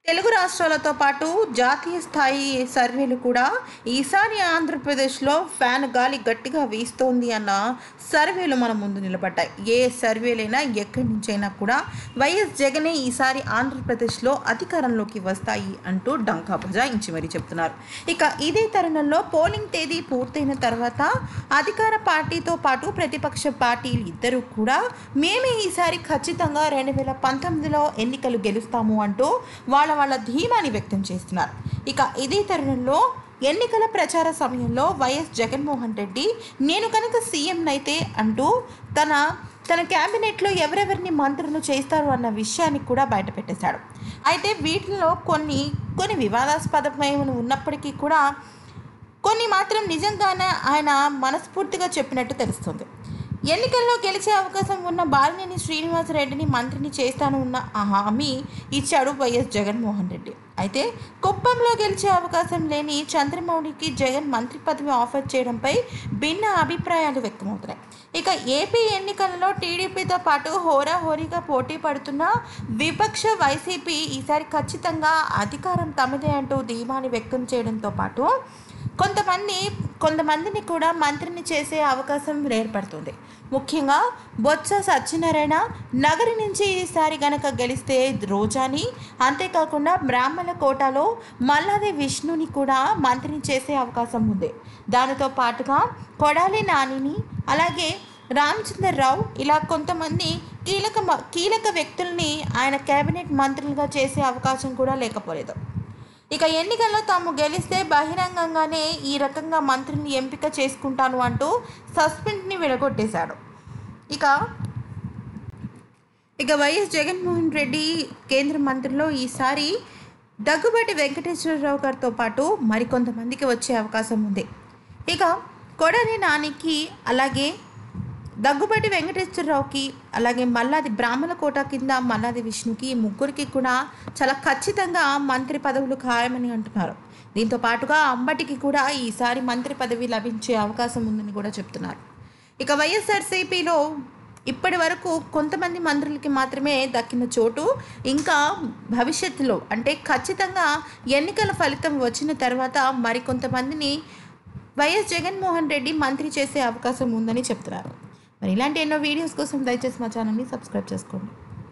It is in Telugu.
తెలుగు రాష్ట్రాలతో పాటు జాతీయ స్థాయి సర్వేలు కూడా ఈశాన్య ఆంధ్రప్రదేశ్లో ఫ్యాన్ గాలి గట్టిగా వీస్తోంది అన్న సర్వేలు మన ముందు నిలబడ్డాయి. ఏ సర్వేలైనా ఎక్కడి నుంచైనా కూడా వైఎస్ జగనే ఈసారి ఆంధ్రప్రదేశ్లో అధికారంలోకి వస్తాయి అంటూ డంకా బజాయించి మరీ చెప్తున్నారు. ఇక ఇదే తరుణంలో పోలింగ్ తేదీ పూర్తయిన తర్వాత అధికార పార్టీతో పాటు ప్రతిపక్ష పార్టీలు ఇద్దరు కూడా మేమే ఈసారి ఖచ్చితంగా 2019లో ఎన్నికలు గెలుస్తాము అంటూ వాళ్ళ ధీమాని వ్యక్తం చేస్తున్నారు. ఇక ఇదే తరుణంలో ఎన్నికల ప్రచార సమయంలో వైఎస్ జగన్మోహన్ రెడ్డి నేను కనుక సీఎంనైతే అంటూ తన క్యాబినెట్లో ఎవరెవరిని మంత్రులు చేస్తారు అన్న విషయాన్ని కూడా బయటపెట్టేశాడు. అయితే వీటిలో కొన్ని వివాదాస్పదమైన ఉన్నప్పటికీ కూడా కొన్ని మాత్రం నిజంగానే ఆయన మనస్ఫూర్తిగా చెప్పినట్టు తెలుస్తుంది. ఎన్నికల్లో గెలిచే అవకాశం ఉన్న బాలినేని శ్రీనివాసరెడ్డిని మంత్రిని చేస్తాను ఉన్న హామీ ఇచ్చాడు వైఎస్ జగన్మోహన్ రెడ్డి. అయితే కుప్పంలో గెలిచే అవకాశం లేని చంద్రమౌళికి జగన్ మంత్రి పదవి ఆఫర్ చేయడంపై భిన్న అభిప్రాయాలు వ్యక్తమవుతున్నాయి. ఇక ఏపీ ఎన్నికలలో టీడీపీతో పాటు హోరాహోరీగా పోటీ పడుతున్న విపక్ష వైసీపీ ఈసారి ఖచ్చితంగా అధికారం తమదే అంటూ ధీమాని వ్యక్తం చేయడంతో పాటు కొంతమందిని కూడా మంత్రిని చేసే అవకాశం ఏర్పడుతుంది. ముఖ్యంగా బొత్స సత్యనారాయణ నగరి నుంచి ఈసారి గనక గెలిస్తే రోజాని, అంతేకాకుండా బ్రాహ్మణ కోటాలో మల్లాది విష్ణుని కూడా మంత్రిని చేసే అవకాశం ఉంది. దానితో పాటుగా కొడాలి నానిని, అలాగే రామచంద్రరావు ఇలా కొంతమంది కీలక వ్యక్తుల్ని ఆయన కేబినెట్ మంత్రులుగా చేసే అవకాశం కూడా లేకపోలేదు. ఇక ఎన్నికల్లో తాము గెలిస్తే బహిరంగంగానే ఈ రకంగా మంత్రిని ఎంపిక చేసుకుంటాను అంటూ సస్పెండ్ని విడగొట్టేశాడు. ఇక వైఎస్ జగన్మోహన్ రెడ్డి కేంద్ర మంత్రిలో ఈసారి దగ్గుబాటి వెంకటేశ్వరరావు గారితో పాటు మరికొంతమందికి వచ్చే అవకాశం ఉంది. ఇక కొడాలి నానికి, అలాగే దగ్గుబాటి వెంకటేశ్వరరావుకి, అలాగే మల్లాది బ్రాహ్మణ కోట కింద మల్లాది విష్ణుకి, ముగ్గురికి కూడా చాలా ఖచ్చితంగా మంత్రి పదవులు ఖాయమని అంటున్నారు. దీంతో పాటుగా అంబటికి కూడా ఈసారి మంత్రి పదవి లభించే అవకాశం ఉందని కూడా చెప్తున్నారు. ఇక వైఎస్ఆర్సీపీలో ఇప్పటి వరకు కొంతమంది మంత్రులకి మాత్రమే దక్కిన చోటు ఇంకా భవిష్యత్తులో అంటే ఖచ్చితంగా ఎన్నికల ఫలితం వచ్చిన తర్వాత మరికొంతమందిని వైఎస్ జగన్మోహన్ రెడ్డి మంత్రి చేసే అవకాశం ఉందని చెప్తున్నారు. మరి ఇలాంటి ఎన్నో వీడియోస్ కోసం దయచేసి మా ఛానల్ని సబ్స్క్రైబ్ చేసుకోండి.